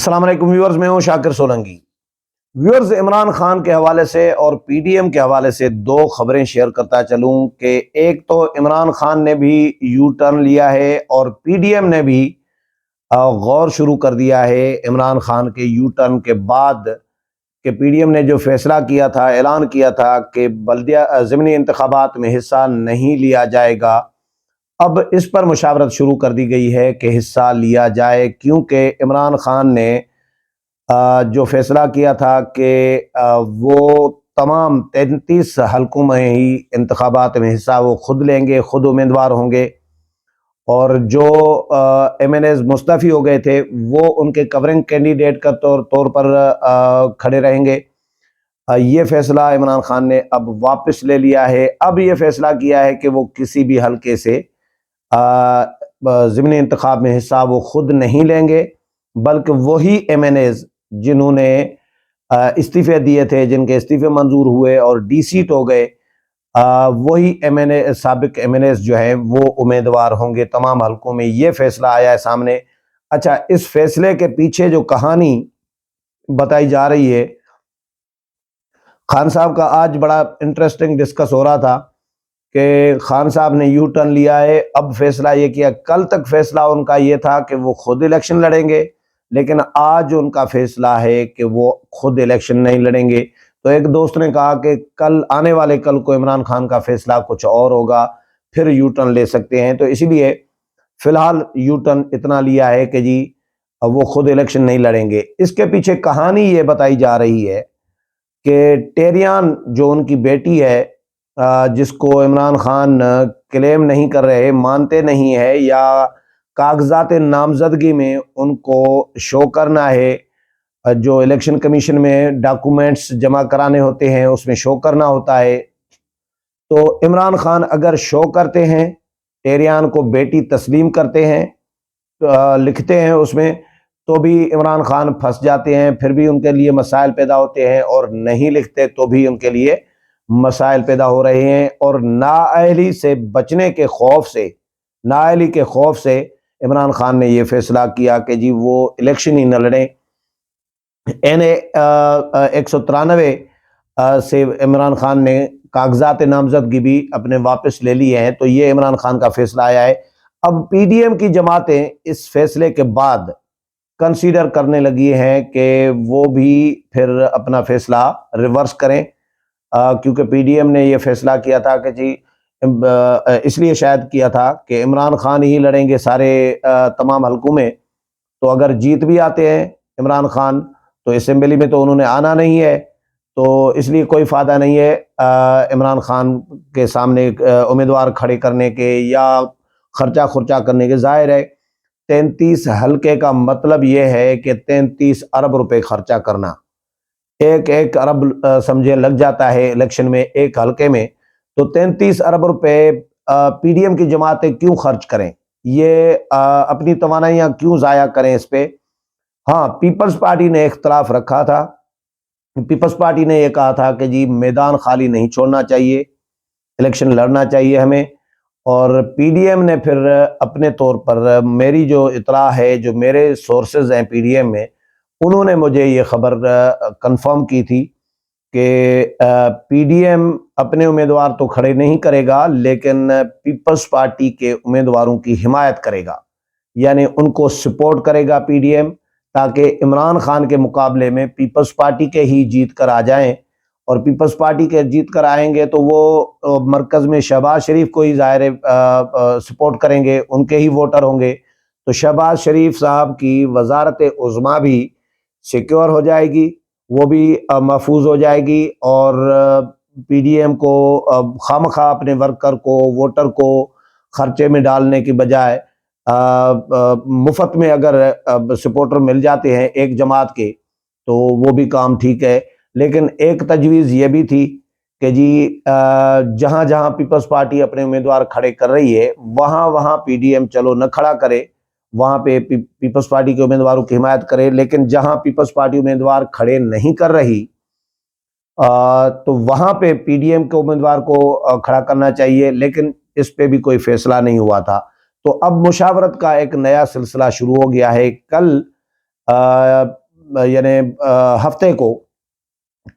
السلام علیکم ویورز، میں ہوں شاکر سولنگی۔ ویورز، عمران خان کے حوالے سے اور پی ڈی ایم کے حوالے سے دو خبریں شیئر کرتا چلوں کہ ایک تو عمران خان نے بھی یو ٹرن لیا ہے اور پی ڈی ایم نے بھی غور شروع کر دیا ہے عمران خان کے یو ٹرن کے بعد کہ پی ڈی ایم نے جو فیصلہ کیا تھا، اعلان کیا تھا کہ بلدیہ ضمنی انتخابات میں حصہ نہیں لیا جائے گا، اب اس پر مشاورت شروع کر دی گئی ہے کہ حصہ لیا جائے، کیونکہ عمران خان نے جو فیصلہ کیا تھا کہ وہ تمام 33 حلقوں میں ہی انتخابات میں حصہ وہ خود لیں گے، خود امیدوار ہوں گے، اور جو ایم این ایز مستعفی ہو گئے تھے وہ ان کے کورنگ کینڈیڈیٹ کا طور پر کھڑے رہیں گے۔ یہ فیصلہ عمران خان نے اب واپس لے لیا ہے۔ اب یہ فیصلہ کیا ہے کہ وہ کسی بھی حلقے سے ضمنی انتخاب میں حصہ وہ خود نہیں لیں گے، بلکہ وہی ایم این ایز جنہوں نے استعفے دیے تھے، جن کے استعفے منظور ہوئے اور ڈی سیٹ ہو گئے، وہی سابق ایم این ایز جو ہیں وہ امیدوار ہوں گے تمام حلقوں میں۔ یہ فیصلہ آیا ہے سامنے۔ اچھا، اس فیصلے کے پیچھے جو کہانی بتائی جا رہی ہے، خان صاحب کا آج بڑا انٹرسٹنگ ڈسکس ہو رہا تھا کہ خان صاحب نے یو ٹرن لیا ہے، اب فیصلہ یہ کیا۔ کل تک فیصلہ ان کا یہ تھا کہ وہ خود الیکشن لڑیں گے، لیکن آج ان کا فیصلہ ہے کہ وہ خود الیکشن نہیں لڑیں گے۔ تو ایک دوست نے کہا کہ آنے والے کل کو عمران خان کا فیصلہ کچھ اور ہوگا، پھر یو ٹرن لے سکتے ہیں۔ تو اسی لیے فی الحال یو ٹرن اتنا لیا ہے کہ جی وہ خود الیکشن نہیں لڑیں گے۔ اس کے پیچھے کہانی یہ بتائی جا رہی ہے کہ ٹیریان جو ان کی بیٹی ہے، جس کو عمران خان کلیم نہیں کر رہے، مانتے نہیں ہے، یا کاغذات نامزدگی میں ان کو شو کرنا ہے، جو الیکشن کمیشن میں ڈاکومنٹس جمع کرانے ہوتے ہیں اس میں شو کرنا ہوتا ہے، تو عمران خان اگر شو کرتے ہیں، ٹیریان کو بیٹی تسلیم کرتے ہیں، لکھتے ہیں اس میں، تو بھی عمران خان پھنس جاتے ہیں، پھر بھی ان کے لیے مسائل پیدا ہوتے ہیں، اور نہیں لکھتے تو بھی ان کے لیے مسائل پیدا ہو رہے ہیں۔ اور نااہلی سے بچنے کے خوف سے، نااہلی کے خوف سے عمران خان نے یہ فیصلہ کیا کہ جی وہ الیکشن ہی نہ لڑیں۔ این اے 193 سے عمران خان نے کاغذات نامزدگی بھی اپنے واپس لے لیے ہیں۔ تو یہ عمران خان کا فیصلہ آیا ہے۔ اب پی ڈی ایم کی جماعتیں اس فیصلے کے بعد کنسیڈر کرنے لگی ہیں کہ وہ بھی پھر اپنا فیصلہ ریورس کریں، کیونکہ پی ڈی ایم نے یہ فیصلہ کیا تھا کہ جی اس لیے شاید کیا تھا کہ عمران خان ہی لڑیں گے سارے تمام حلقوں میں، تو اگر جیت بھی آتے ہیں عمران خان تو اسمبلی میں تو انہوں نے آنا نہیں ہے، تو اس لیے کوئی فائدہ نہیں ہے عمران خان کے سامنے امیدوار کھڑے کرنے کے یا خرچہ کرنے کے۔ ظاہر ہے 33 حلقے کا مطلب یہ ہے کہ 33 ارب روپے خرچہ کرنا، ایک ارب سمجھے لگ جاتا ہے الیکشن میں ایک حلقے میں، تو 33 ارب روپے پی ڈی ایم کی جماعتیں کیوں خرچ کریں، یہ اپنی توانائیاں کیوں ضائع کریں اس پہ۔ ہاں، پیپلز پارٹی نے اختلاف رکھا تھا، پیپلز پارٹی نے یہ کہا تھا کہ جی میدان خالی نہیں چھوڑنا چاہیے، الیکشن لڑنا چاہیے ہمیں، اور پی ڈی ایم نے پھر اپنے طور پر، میری جو اطلاع ہے، جو میرے سورسز ہیں پی ڈی ایم میں، انہوں نے مجھے یہ خبر کنفرم کی تھی کہ پی ڈی ایم اپنے امیدوار تو کھڑے نہیں کرے گا، لیکن پیپلز پارٹی کے امیدواروں کی حمایت کرے گا، یعنی ان کو سپورٹ کرے گا پی ڈی ایم، تاکہ عمران خان کے مقابلے میں پیپلز پارٹی کے ہی جیت کر آ جائیں، اور پیپلز پارٹی کے جیت کر آئیں گے تو وہ مرکز میں شہباز شریف کو ہی ظاہر سپورٹ کریں گے، ان کے ہی ووٹر ہوں گے، تو شہباز شریف صاحب کی وزارت عظمیٰ بھی سیکیور ہو جائے گی، وہ بھی محفوظ ہو جائے گی، اور پی ڈی ایم کو خواہ اپنے ورکر کو، ووٹر کو خرچے میں ڈالنے کی بجائے مفت میں اگر سپورٹر مل جاتے ہیں ایک جماعت کے تو وہ بھی کام ٹھیک ہے۔ لیکن ایک تجویز یہ بھی تھی کہ جی جہاں جہاں پیپلز پارٹی اپنے امیدوار کھڑے کر رہی ہے وہاں پی ڈی ایم چلو نہ کھڑا کرے، وہاں پہ پیپلز پارٹی کے امیدواروں کی حمایت کرے، لیکن جہاں پیپلز پارٹی امیدوار کھڑے نہیں کر رہی تو وہاں پہ پی ڈی ایم کے امیدوار کو کھڑا کرنا چاہیے، لیکن اس پہ بھی کوئی فیصلہ نہیں ہوا تھا۔ تو اب مشاورت کا ایک نیا سلسلہ شروع ہو گیا ہے۔ کل یعنی ہفتے کو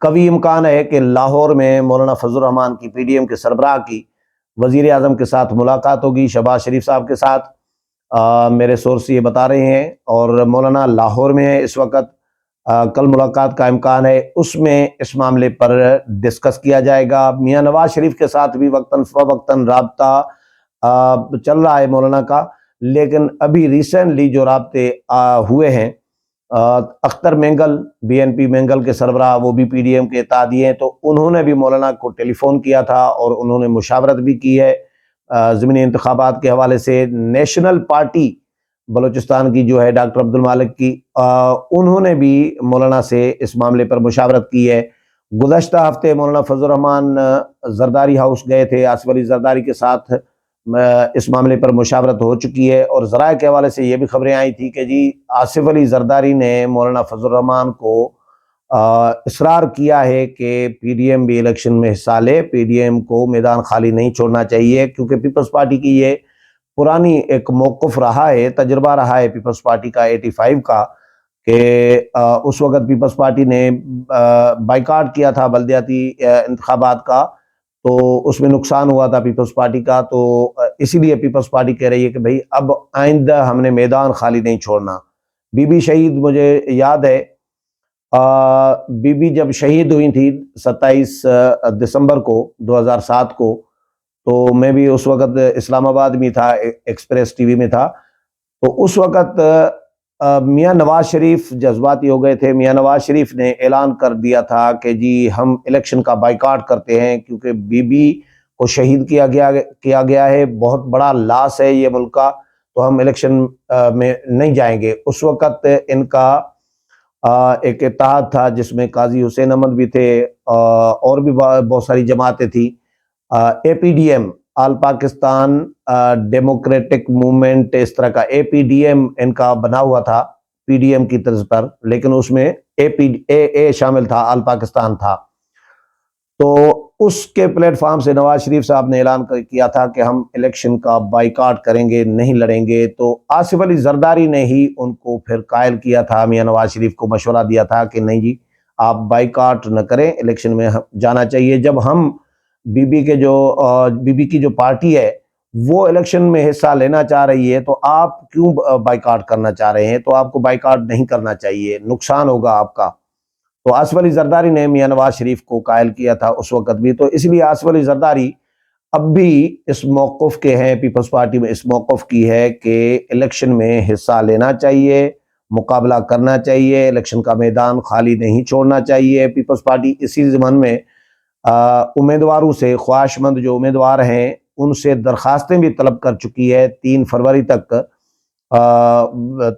کبھی امکان ہے کہ لاہور میں مولانا فضل الرحمان کی PDM کے سربراہ کی وزیر اعظم کے ساتھ ملاقات ہوگی، شہباز شریف صاحب کے ساتھ، میرے سورس یہ بتا رہے ہیں، اور مولانا لاہور میں ہے اس وقت، کل ملاقات کا امکان ہے، اس میں اس معاملے پر ڈسکس کیا جائے گا۔ میاں نواز شریف کے ساتھ بھی وقتاً فوقتاً رابطہ چل رہا ہے مولانا کا، لیکن ابھی ریسنٹلی جو رابطے ہوئے ہیں، اختر مینگل BNP مینگل کے سربراہ، وہ بھی PDM کے اتحادی ہیں، تو انہوں نے بھی مولانا کو ٹیلی فون کیا تھا اور انہوں نے مشاورت بھی کی ہے ضمنی انتخابات کے حوالے سے۔ نیشنل پارٹی بلوچستان کی جو ہے ڈاکٹر عبد المالک کی، انہوں نے بھی مولانا سے اس معاملے پر مشاورت کی ہے۔ گزشتہ ہفتے مولانا فضل الرحمان زرداری ہاؤس گئے تھے، آصف علی زرداری کے ساتھ اس معاملے پر مشاورت ہو چکی ہے، اور ذرائع کے حوالے سے یہ بھی خبریں آئی تھی کہ جی آصف علی زرداری نے مولانا فضل الرحمان کو اصرار کیا ہے کہ PDM بھی الیکشن میں حصہ لے، PDM کو میدان خالی نہیں چھوڑنا چاہیے، کیونکہ پیپلز پارٹی کی یہ پرانی ایک موقف رہا ہے، تجربہ رہا ہے پیپلز پارٹی کا 85 کا، کہ اس وقت پیپلز پارٹی نے بائیکاٹ کیا تھا بلدیاتی انتخابات کا، تو اس میں نقصان ہوا تھا پیپلز پارٹی کا، تو اسی لیے پیپلز پارٹی کہہ رہی ہے کہ بھئی اب آئندہ ہم نے میدان خالی نہیں چھوڑنا۔ بی بی شہید، مجھے یاد ہے بی بی جب شہید ہوئی تھی 27 دسمبر کو 2007 کو، تو میں بھی اس وقت اسلام آباد میں تھا، ایکسپریس TV میں تھا، تو اس وقت میاں نواز شریف جذباتی ہو گئے تھے۔ میاں نواز شریف نے اعلان کر دیا تھا کہ جی ہم الیکشن کا بائیکاٹ کرتے ہیں، کیونکہ بی بی کو شہید کیا گیا ہے، بہت بڑا لاس ہے یہ ملک کا، تو ہم الیکشن میں نہیں جائیں گے۔ اس وقت ان کا ایک اتحاد تھا جس میں قاضی حسین احمد بھی تھے، اور بھی بہت ساری جماعتیں تھیں، APDM آل پاکستان ڈیموکریٹک موومنٹ، اس طرح کا APDM ان کا بنا ہوا تھا PDM کی طرز پر، لیکن اس میں AA شامل تھا، آل پاکستان تھا۔ تو اس کے پلیٹ فارم سے نواز شریف صاحب نے اعلان کیا تھا کہ ہم الیکشن کا بائیکاٹ کریں گے، نہیں لڑیں گے، تو آصف علی زرداری نے ہی ان کو پھر قائل کیا تھا، میاں نواز شریف کو مشورہ دیا تھا کہ نہیں جی آپ بائیکاٹ نہ کریں، الیکشن میں جانا چاہیے۔ جب ہم بی بی کی جو پارٹی ہے وہ الیکشن میں حصہ لینا چاہ رہی ہے، تو آپ کیوں بائیکاٹ کرنا چاہ رہے ہیں؟ تو آپ کو بائیکاٹ نہیں کرنا چاہیے، نقصان ہوگا آپ کا۔ تو آصف علی زرداری نے میاں نواز شریف کو قائل کیا تھا اس وقت بھی، تو اس لیے آصف علی زرداری اب بھی اس موقف کے ہیں، پیپلز پارٹی میں اس موقف کی ہے کہ الیکشن میں حصہ لینا چاہیے، مقابلہ کرنا چاہیے، الیکشن کا میدان خالی نہیں چھوڑنا چاہیے۔ پیپلز پارٹی اسی ضمن میں امیدواروں سے، خواہش مند جو امیدوار ہیں ان سے درخواستیں بھی طلب کر چکی ہے 3 فروری تک،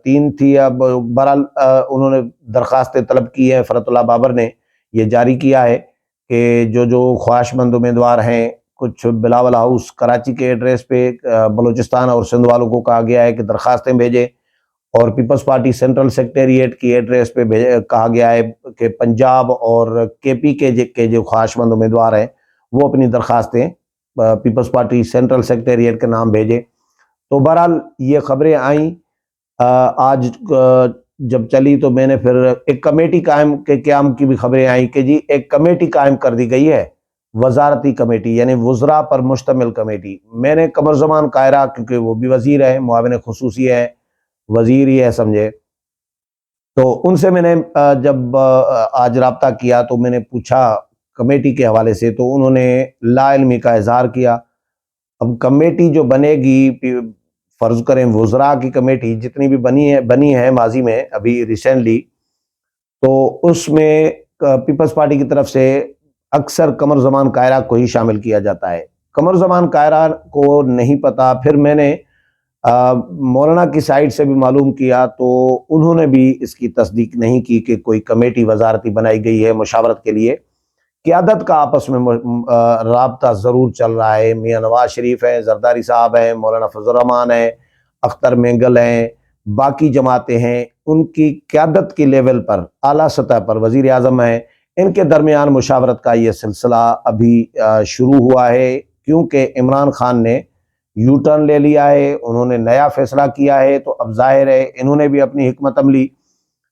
3 تھی، اب بہرحال انہوں نے درخواستیں طلب کی ہے، فرت اللہ بابر نے یہ جاری کیا ہے کہ جو خواہش مند امیدوار ہیں، کچھ بلاول ہاؤس کراچی کے ایڈریس پہ بلوچستان اور سندھ والوں کو کہا گیا ہے کہ درخواستیں بھیجیں، اور پیپلز پارٹی سینٹرل سیکریٹریٹ کی ایڈریس پہ کہا گیا ہے کہ پنجاب اور KP کے جو خواہش مند امیدوار ہیں وہ اپنی درخواستیں پیپلز پارٹی سینٹرل سیکریٹریٹ کے نام بھیجیں۔ تو بہرحال یہ خبریں آئیں، آج جب چلی تو میں نے پھر ایک کمیٹی قیام کی بھی خبریں آئیں کہ جی ایک کمیٹی قائم کر دی گئی ہے، وزارتی کمیٹی، یعنی وزراء پر مشتمل کمیٹی۔ میں نے قمر زمان قاہرہ، کیونکہ وہ بھی وزیر ہے، معاون خصوصی ہے، وزیر ہی ہے سمجھے، تو ان سے میں نے جب آج رابطہ کیا تو میں نے پوچھا کمیٹی کے حوالے سے، تو انہوں نے لا علمی کا اظہار کیا۔ اب کمیٹی جو بنے گی، فرض کریں وزراء کی کمیٹی جتنی بھی بنی ہے ماضی میں ابھی ریسنٹلی، تو اس میں پیپلز پارٹی کی طرف سے اکثر قمر زمان قاہرہ کو ہی شامل کیا جاتا ہے۔ قمر زمان قاہرہ کو نہیں پتا، پھر میں نے مولانا کی سائٹ سے بھی معلوم کیا تو انہوں نے بھی اس کی تصدیق نہیں کی کہ کوئی کمیٹی وزارتی بنائی گئی ہے مشاورت کے لیے۔ قیادت کا آپس میں رابطہ ضرور چل رہا ہے، میاں نواز شریف ہیں، زرداری صاحب ہیں، مولانا فضل الرحمان ہیں، اختر مینگل ہیں، باقی جماعتیں ہیں، ان کی قیادت کی لیول پر، اعلیٰ سطح پر وزیر اعظم ہیں، ان کے درمیان مشاورت کا یہ سلسلہ ابھی شروع ہوا ہے، کیونکہ عمران خان نے یو ٹرن لے لیا ہے، انہوں نے نیا فیصلہ کیا ہے، تو اب ظاہر ہے انہوں نے بھی اپنی حکمت عملی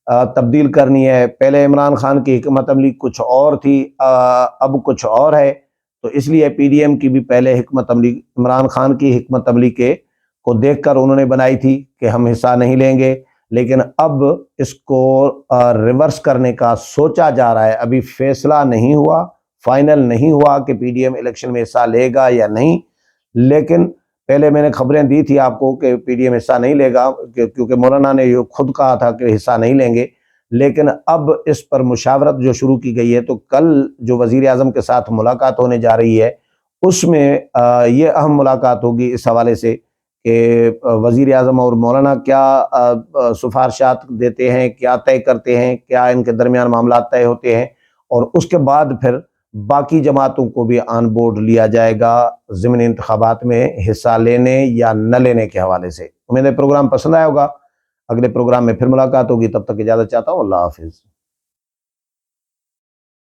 تبدیل کرنی ہے. پہلے عمران خان کی حکمت عملی کچھ اور تھی، اب کچھ اور ہے، تو اس لیے پی ڈی ایم کی بھی پہلے حکمت عملی عمران خان کی حکمت عملی کو دیکھ کر انہوں نے بنائی تھی کہ ہم حصہ نہیں لیں گے، لیکن اب اس کو ریورس کرنے کا سوچا جا رہا ہے. ابھی فیصلہ نہیں ہوا، فائنل نہیں ہوا کہ پی ڈی ایم الیکشن میں حصہ لے گا یا نہیں، لیکن پہلے میں نے خبریں دی تھی آپ کو کہ پی ڈی ایم حصہ نہیں لے گا، کیونکہ مولانا نے یہ خود کہا تھا کہ حصہ نہیں لیں گے. لیکن اب اس پر مشاورت جو شروع کی گئی ہے، تو کل جو وزیر اعظم کے ساتھ ملاقات ہونے جا رہی ہے اس میں یہ اہم ملاقات ہوگی اس حوالے سے کہ وزیر اعظم اور مولانا کیا سفارشات دیتے ہیں، کیا طے کرتے ہیں، کیا ان کے درمیان معاملات طے ہوتے ہیں، اور اس کے بعد پھر باقی جماعتوں کو بھی آن بورڈ لیا جائے گا ضمنی انتخابات میں حصہ لینے یا نہ لینے کے حوالے سے. امید ہے پروگرام پسند آیا ہوگا. اگلے پروگرام میں پھر ملاقات ہوگی، تب تک اجازت چاہتا ہوں. اللہ حافظ.